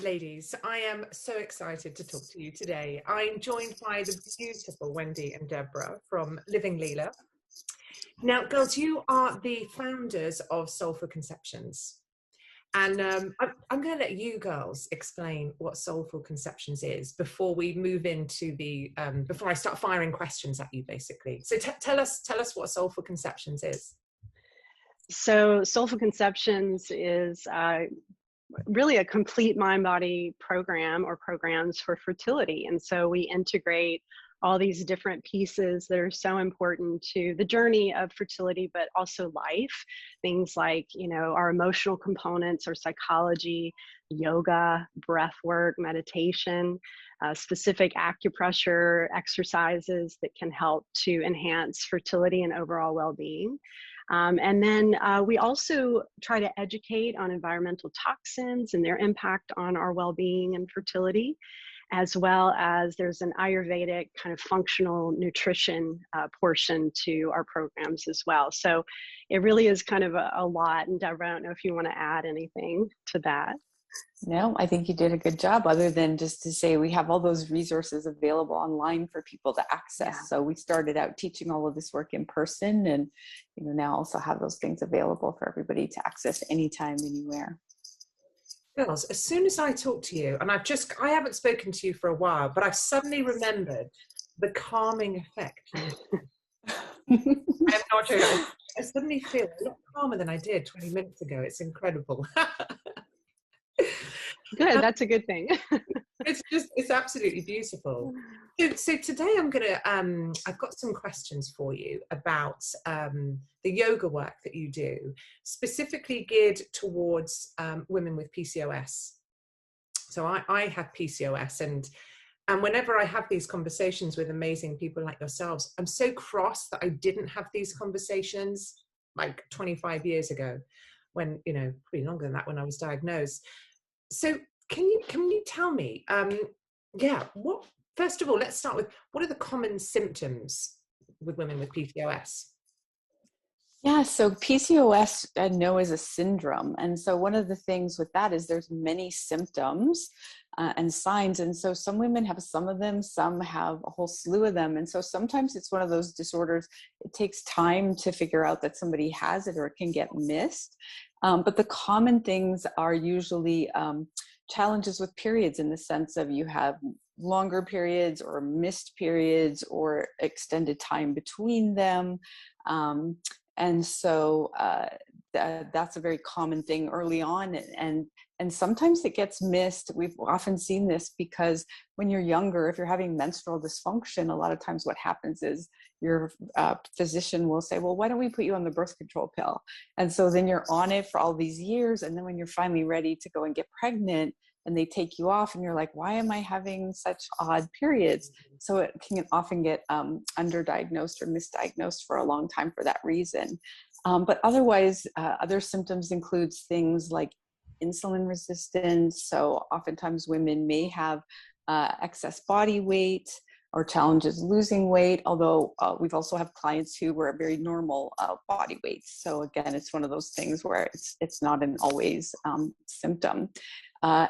ladies, I am so excited to talk to you today. I'm joined by the beautiful Wendy and Deborah from Living Leela. Now, girls, you are the founders of Soulful Conceptions. And I'm going to let you girls explain what Soulful Conceptions is before we move into the, before I start firing questions at you, basically. So tell us what Soulful Conceptions is. So Soulful Conceptions is really a complete mind-body program or programs for fertility. And so we integrate all these different pieces that are so important to the journey of fertility, but also life. Things like, you know, our emotional components, our psychology, yoga, breath work, meditation, specific acupressure exercises that can help to enhance fertility and overall well-being. And then we also try to educate on environmental toxins and their impact on our well-being and fertility, as well as there's an Ayurvedic kind of functional nutrition portion to our programs as well. So it really is kind of a lot. And Deborah, I don't know if you want to add anything to that. No, I think you did a good job, other than just to say we have all those resources available online for people to access. Yeah. So we started out teaching all of this work in person, and now also have those things available for everybody to access anytime, anywhere. Girls, as soon as I talk to you, and I haven't spoken to you for a while, but I've suddenly remembered the calming effect. I'm not joking. I suddenly feel a lot calmer than I did 20 minutes ago. It's incredible. Good, that's a good thing. it's absolutely beautiful. So today I've got some questions for you about the yoga work that you do, specifically geared towards women with PCOS. So I have PCOS, and whenever I have these conversations with amazing people like yourselves, I'm so cross that I didn't have these conversations like 25 years ago, when, pretty longer than that, when I was diagnosed. So can you tell me, first of all, let's start with, what are the common symptoms with women with PCOS? Yeah, so PCOS I know is a syndrome. And so one of the things with that is there's many symptoms and signs. And so some women have some of them, some have a whole slew of them. And so sometimes it's one of those disorders, it takes time to figure out that somebody has it, or it can get missed. But the common things are usually challenges with periods, in the sense of you have longer periods or missed periods or extended time between them. And so that's a very common thing early on. And sometimes it gets missed. We've often seen this because when you're younger, if you're having menstrual dysfunction, a lot of times what happens is your physician will say, well, why don't we put you on the birth control pill? And so then you're on it for all these years. And then when you're finally ready to go and get pregnant, and they take you off, and you're like, why am I having such odd periods? So it can often get underdiagnosed or misdiagnosed for a long time for that reason. But otherwise, other symptoms includes things like insulin resistance. So oftentimes women may have excess body weight or challenges losing weight, although we've also have clients who were very normal body weight. So again, it's one of those things where it's not an always symptom.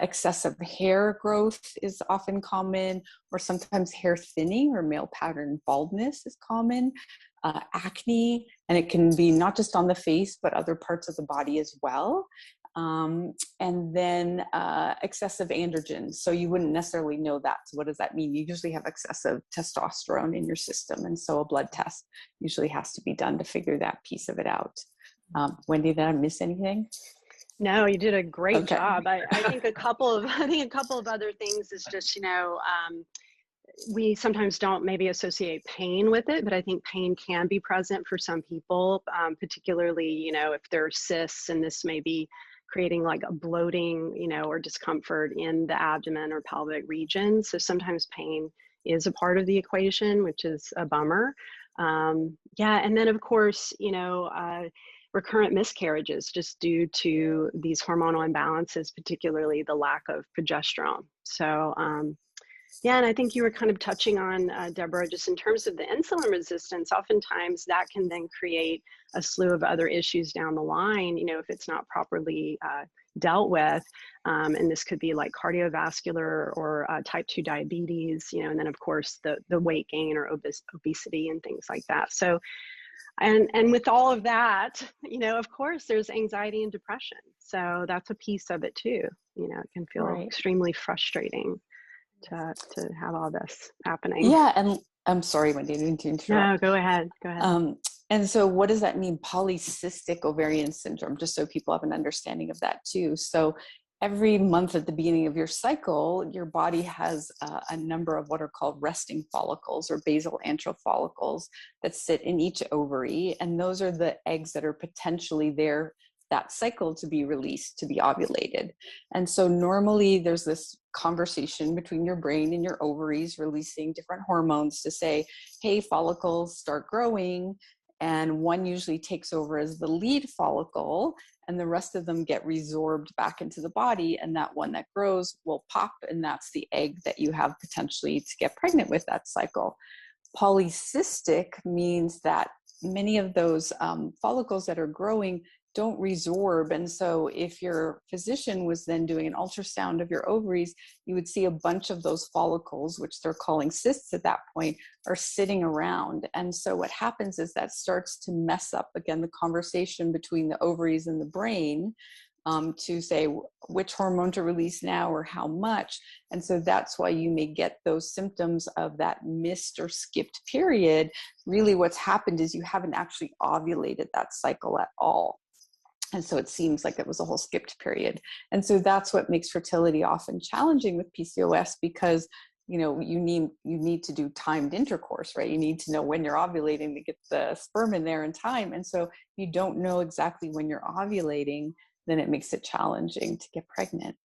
Excessive hair growth is often common, or sometimes hair thinning or male pattern baldness is common. Acne, and it can be not just on the face, but other parts of the body as well. And then excessive androgens. So you wouldn't necessarily know that. So what does that mean? You usually have excessive testosterone in your system. And so a blood test usually has to be done to figure that piece of it out. Wendy, did I miss anything? No, you did a great job. I think a couple of other things is just, we sometimes don't maybe associate pain with it, but I think pain can be present for some people, particularly, if there are cysts, and this may be creating like a bloating, or discomfort in the abdomen or pelvic region. So sometimes pain is a part of the equation, which is a bummer. And then of course, recurrent miscarriages just due to these hormonal imbalances, particularly the lack of progesterone. So, and I think you were kind of touching on, Deborah, just in terms of the insulin resistance, oftentimes that can then create a slew of other issues down the line, if it's not properly dealt with. And this could be like cardiovascular or type 2 diabetes, you know, and then of course the weight gain or obesity and things like that. So, and with all of that, you know, of course there's anxiety and depression. So that's a piece of it too. You know, it can feel extremely frustrating to have all this happening. Yeah, and I'm sorry, Wendy, I didn't interrupt. No, go ahead. And so what does that mean, polycystic ovarian syndrome, just so people have an understanding of that too. So every month at the beginning of your cycle, your body has a number of what are called resting follicles or basal antral follicles that sit in each ovary. And those are the eggs that are potentially there that cycle to be released, to be ovulated. And so normally there's this conversation between your brain and your ovaries releasing different hormones to say, hey, follicles, start growing. And one usually takes over as the lead follicle, and the rest of them get resorbed back into the body. And that one that grows will pop, and that's the egg that you have potentially to get pregnant with that cycle. Polycystic means that many of those follicles that are growing don't resorb. And so if your physician was then doing an ultrasound of your ovaries, you would see a bunch of those follicles, which they're calling cysts at that point, are sitting around. And so what happens is that starts to mess up, again, the conversation between the ovaries and the brain to say which hormone to release now or how much. And so that's why you may get those symptoms of that missed or skipped period. Really what's happened is you haven't actually ovulated that cycle at all. And so it seems like it was a whole skipped period. And so that's what makes fertility often challenging with PCOS, because you know, you need to do timed intercourse, right? You need to know when you're ovulating to get the sperm in there in time. And so if you don't know exactly when you're ovulating, then it makes it challenging to get pregnant.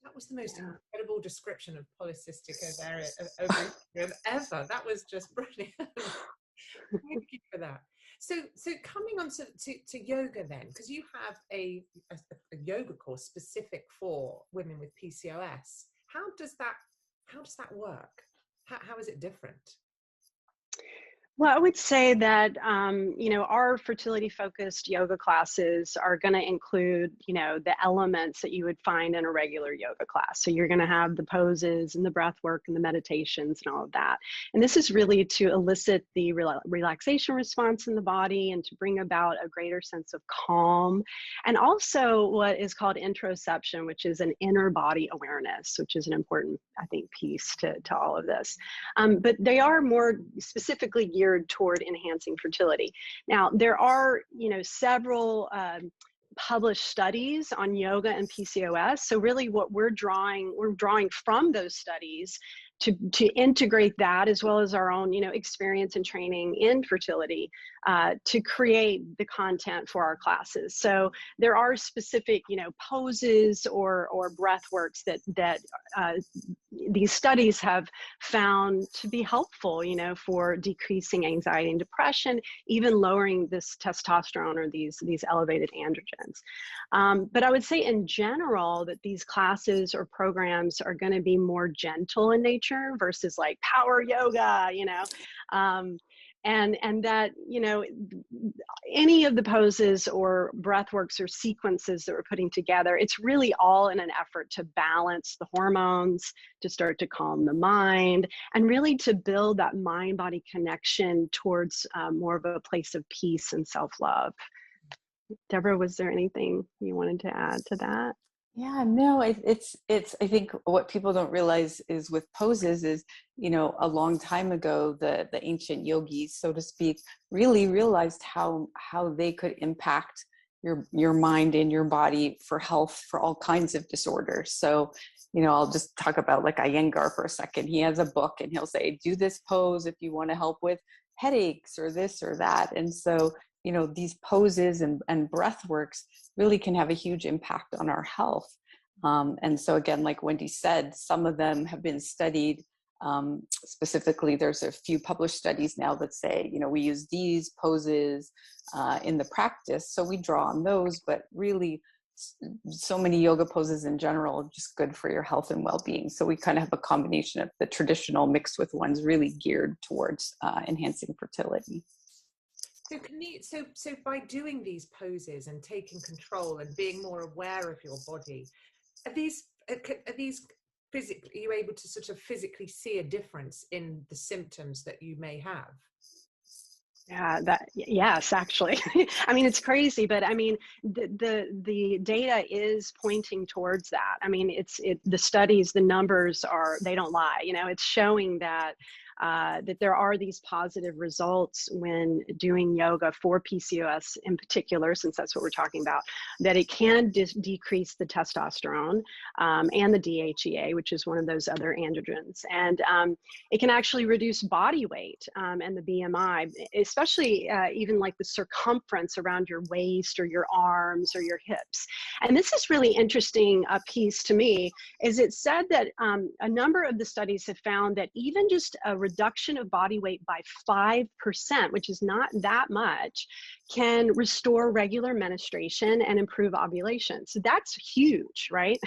That was the most incredible description of polycystic ovary syndrome ever. That was just brilliant. Thank you for that. So coming on to yoga then, because you have a yoga course specific for women with PCOS. How does that work? How is it different? Well, I would say that, you know, our fertility focused yoga classes are going to include, you know, the elements that you would find in a regular yoga class. So you're going to have the poses and the breath work and the meditations and all of that. And this is really to elicit the relaxation response in the body and to bring about a greater sense of calm. And also what is called interoception, which is an inner body awareness, which is an important, I think, piece to all of this. But they are more specifically geared toward enhancing fertility. Now, there are, you know, several published studies on yoga and PCOS. So really what we're drawing from those studies to integrate that, as well as our own, you know, experience and training in fertility, to create the content for our classes. So there are specific, you know, poses or breath works that these studies have found to be helpful, you know, for decreasing anxiety and depression, even lowering this testosterone or these elevated androgens. But I would say in general that these classes or programs are going to be more gentle in nature versus like power yoga, you know, and that, you know, any of the poses or breath works or sequences that we're putting together, it's really all in an effort to balance the hormones, to start to calm the mind, and really to build that mind-body connection towards more of a place of peace and self-love. Deborah, was there anything you wanted to add to that? Yeah, no, it's I think what people don't realize is with poses is, you know, a long time ago, the ancient yogis, so to speak, really realized how they could impact your mind and your body for health for all kinds of disorders. So, you know, I'll just talk about like Iyengar for a second. He has a book and he'll say, do this pose if you want to help with headaches or this or that. And so, you know, these poses and breath works really can have a huge impact on our health. And so again, like Wendy said, some of them have been studied. Specifically, there's a few published studies now that say, you know, we use these poses in the practice. So we draw on those, but really so many yoga poses in general are just good for your health and well-being. So we kind of have a combination of the traditional mixed with ones really geared towards enhancing fertility. So so by doing these poses and taking control and being more aware of your body, are these physically, are you able to sort of physically see a difference in the symptoms that you may have? Yeah, yes, actually. I mean, it's crazy, but I mean, the data is pointing towards that. I mean, the studies, the numbers they don't lie. You know, it's showing that that there are these positive results when doing yoga for PCOS in particular, since that's what we're talking about, that it can decrease the testosterone and the 𝙤𝙤𝙤𝙤𝙤, which is one of those other androgens. And it can actually reduce body weight and the BMI, especially even like the circumference around your waist or your arms or your hips. And this is really interesting piece to me, is it said that a number of the studies have found that even just a reduction of body weight by 5%, which is not that much, can restore regular menstruation and improve ovulation. So that's huge, right?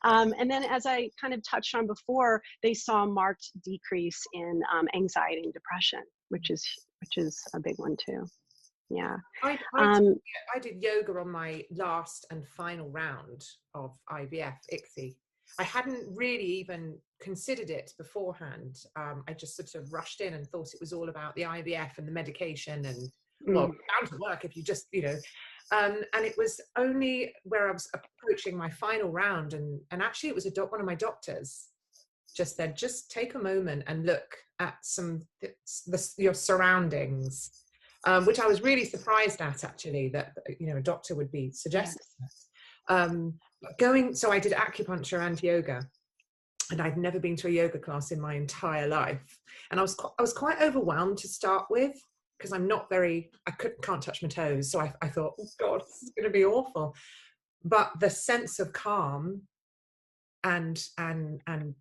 And then, as I kind of touched on before, they saw a marked decrease in anxiety and depression, which is a big one too. Yeah. I did yoga on my last and final round of IVF ICSI. I hadn't really even considered it beforehand. I just sort of rushed in and thought it was all about the IVF and the medication and, well, bound to work if you just, you know. And it was only where I was approaching my final round, and actually it was one of my doctors just said, just take a moment and look at your surroundings, which I was really surprised at, actually, that, you know, a doctor would be suggesting that. So I did acupuncture and yoga, and I'd never been to a yoga class in my entire life, and I was quite overwhelmed to start with, because I'm not very, can't touch my toes, so I thought, oh God, this is going to be awful. But the sense of calm and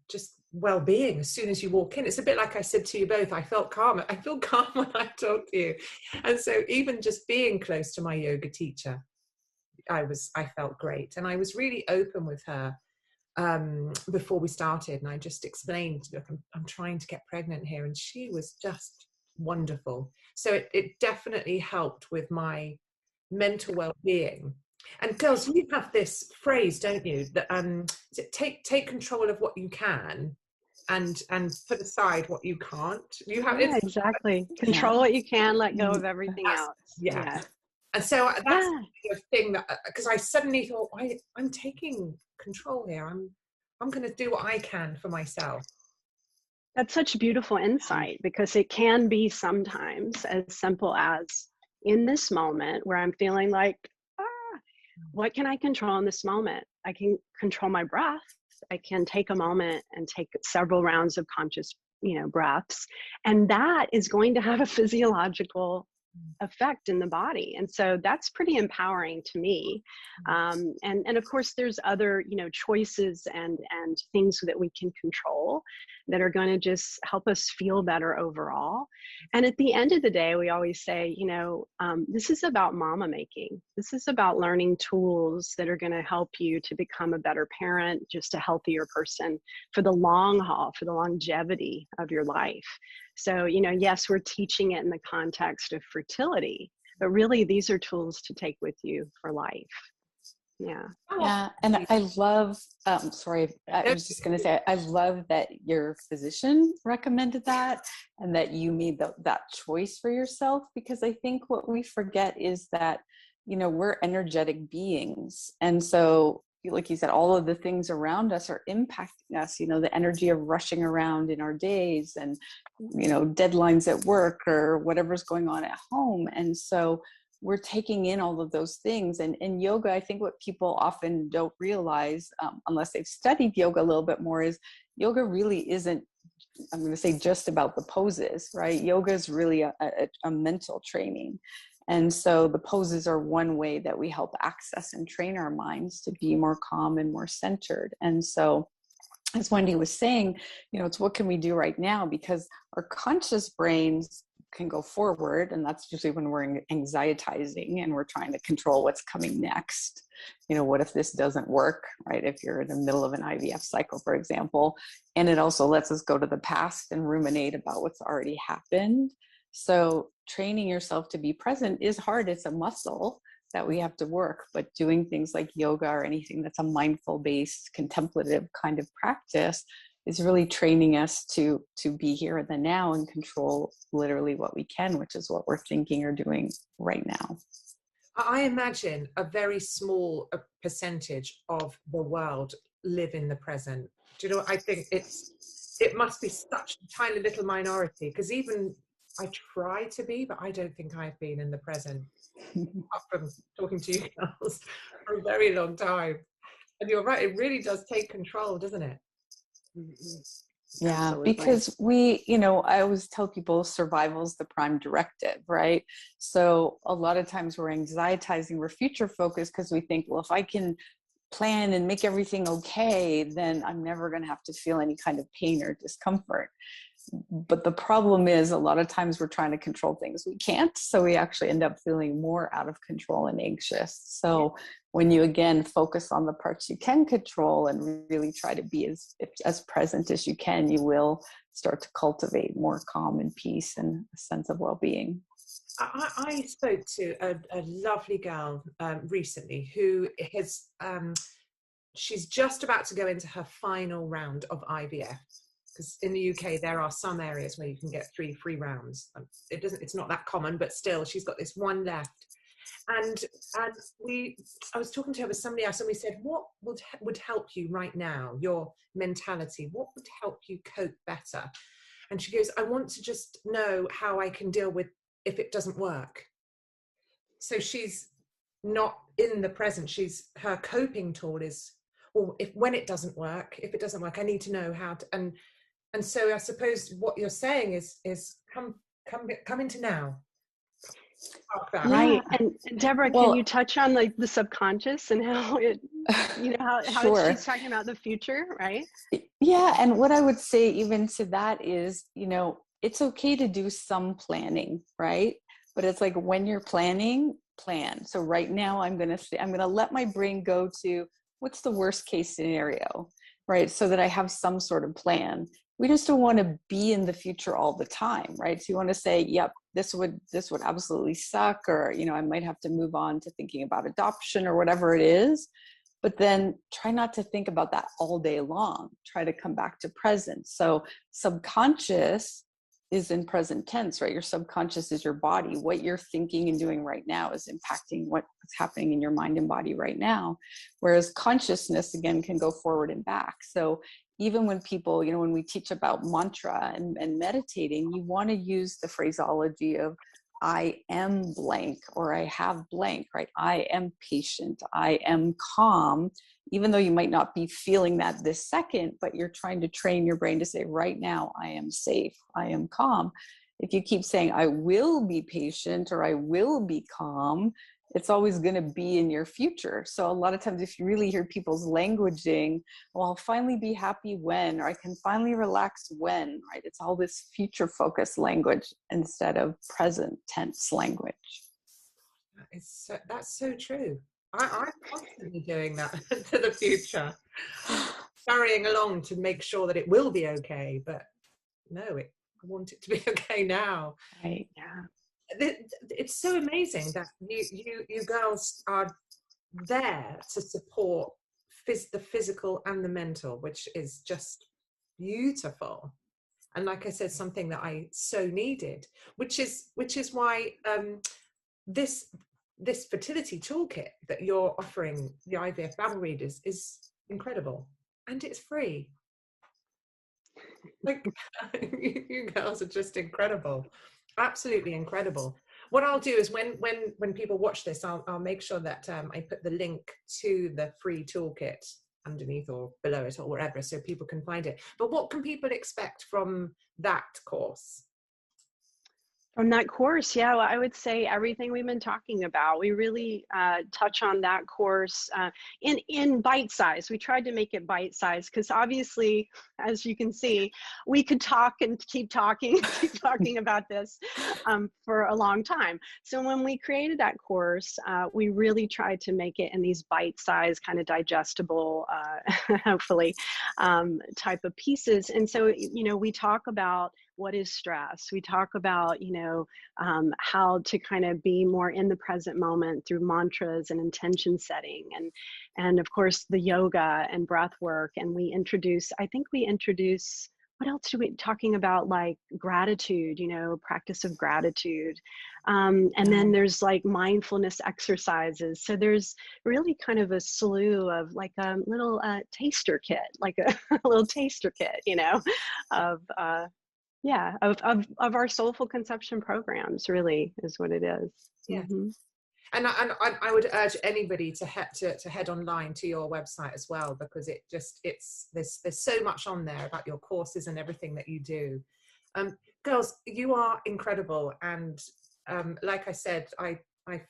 just well-being as soon as you walk in, it's a bit like I said to you both, I felt calm. I feel calm when I talk to you. And so even just being close to my yoga teacher, I felt great. And I was really open with her before we started, and I just explained, look, I'm trying to get pregnant here, and she was just wonderful. So it definitely helped with my mental well-being. And girls, you have this phrase, don't you, that take control of what you can and put aside what you can't. You have exactly. Control what you can, let go of everything else. Yeah. And so that's the thing, that because I suddenly thought, I'm taking control here. I'm going to do what I can for myself. That's such beautiful insight, because it can be sometimes as simple as, in this moment where I'm feeling like, what can I control in this moment? I can control my breath. I can take a moment and take several rounds of conscious, breaths, and that is going to have a physiological effect in the body. And so that's pretty empowering to me. And of course there's other, choices and things that we can control that are going to just help us feel better overall. And at the end of the day, we always say, this is about mama making. This is about learning tools that are going to help you to become a better parent, just a healthier person for the long haul, for the longevity of your life. So, yes, we're teaching it in the context of fertility, but really these are tools to take with you for life. Yeah. Yeah. And I love, sorry, I was just going to say, I love that your physician recommended that and that you made that choice for yourself, because I think what we forget is that, we're energetic beings. And so, like you said, all of the things around us are impacting us, the energy of rushing around in our days and, deadlines at work or whatever's going on at home. And so we're taking in all of those things. And in yoga, I think what people often don't realize, unless they've studied yoga a little bit more, is yoga really isn't, I'm going to say, just about the poses, right? Yoga is really a mental training. And so the poses are one way that we help access and train our minds to be more calm and more centered. And so, as Wendy was saying, it's what can we do right now? Because our conscious brains can go forward, and that's usually when we're anxietizing and we're trying to control what's coming next. What if this doesn't work, right? If you're in the middle of an IVF cycle, for example. And it also lets us go to the past and ruminate about what's already happened. So training yourself to be present is hard. It's a muscle that we have to work, but doing things like yoga or anything that's a mindful based contemplative kind of practice is really training us to be here in the now and control literally what we can, which is what we're thinking or doing right now. I imagine a very small percentage of the world live in the present. Do you know what I think? It must be such a tiny little minority, because even I try to be, but I don't think I've been in the present, apart from talking to you girls, for a very long time. And you're right, it really does take control, doesn't it? Yeah, Absolutely. because we, I always tell people survival is the prime directive, right? So a lot of times we're anxietizing, we're future focused because we think, well, if I can plan and make everything okay, then I'm never going to have to feel any kind of pain or discomfort. But the problem is a lot of times we're trying to control things we can't. So we actually end up feeling more out of control and anxious. So when you again focus on the parts you can control and really try to be as present as you can, you will start to cultivate more calm and peace and a sense of well-being. I spoke to a lovely girl recently who has, she's just about to go into her final round of IVF. Because in the UK, there are some areas where you can get 3 free rounds. It's not that common, but still, she's got this one left. And I was talking to her with somebody else, and we said, what would help you right now, your mentality? What would help you cope better? And she goes, I want to just know how I can deal with if it doesn't work. So she's not in the present. Her coping tool is, or when it doesn't work, if it doesn't work, I need to know how to, and so I suppose what you're saying is come into now. Right. And Deborah, can you touch on like the subconscious and how it, how Sure. she's talking about the future, right? Yeah. And what I would say even to that is, it's okay to do some planning, right? But it's like when you're planning, plan. So right now I'm going to let my brain go to what's the worst case scenario, right? So that I have some sort of plan. We just don't want to be in the future all the time, right? So you want to say, yep, this would absolutely suck, or, I might have to move on to thinking about adoption or whatever it is. But then try not to think about that all day long. Try to come back to present. So subconscious is in present tense, right? Your subconscious is your body. What you're thinking and doing right now is impacting what's happening in your mind and body right now. Whereas consciousness, again, can go forward and back. So even when people, when we teach about mantra and meditating, you want to use the phraseology of I am blank, or I have blank, right? I am patient, I am calm, even though you might not be feeling that this second, but you're trying to train your brain to say, right now, I am safe, I am calm. If you keep saying, I will be patient, or I will be calm, it's always going to be in your future. So a lot of times if you really hear people's languaging, well, I'll finally be happy when, or I can finally relax when, right? It's all this future focused language instead of present tense language. That's so true. I'm constantly doing that to the future, carrying along to make sure that it will be okay. But no, I want it to be okay now. Right. Yeah. It's so amazing that you girls are there to support the physical and the mental, which is just beautiful. And like I said, something that I so needed, which is why this fertility toolkit that you're offering the IVF Babble readers is incredible, and it's free. Like you girls are just incredible, absolutely incredible. What I'll do is when people watch this, I'll make sure that I put the link to the free toolkit underneath or below it or wherever, so people can find it. But what can people expect from that course? From that course, yeah, well, I would say everything we've been talking about. We really touch on that course in bite size. We tried to make it bite size because obviously, as you can see, we could talk and keep talking about this for a long time. So when we created that course, we really tried to make it in these bite size, kind of digestible, hopefully, type of pieces. And so, we talk about what is stress. We talk about, you know, how to kind of be more in the present moment through mantras and intention setting, and of course the yoga and breath work. And I think we introduce, what else do we talking about, like gratitude, you know, practice of gratitude. And then there's like mindfulness exercises. So there's really kind of a slew of like a little taster kit, like a little taster kit, you know, of our soulful conception programs, really is what it is. Yeah. Mm-hmm. And I would urge anybody to head online to your website as well, because there's so much on there about your courses and everything that you do. Girls, you are incredible, and like I said, I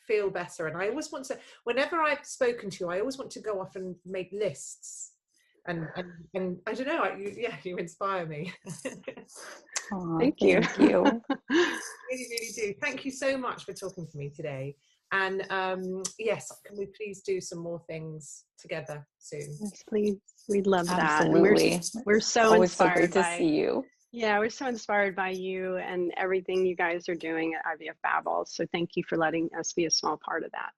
feel better, and I always want to, whenever I've spoken to you, I always want to go off and make lists, and I don't know, you inspire me. Oh, thank you. Really, really do. Thank you so much for talking to me today. And yes, can we please do some more things together soon? Yes, please. We'd love that. Absolutely. We're so always so inspired great to see you. Yeah, we're so inspired by you and everything you guys are doing at IVF Babble. So thank you for letting us be a small part of that.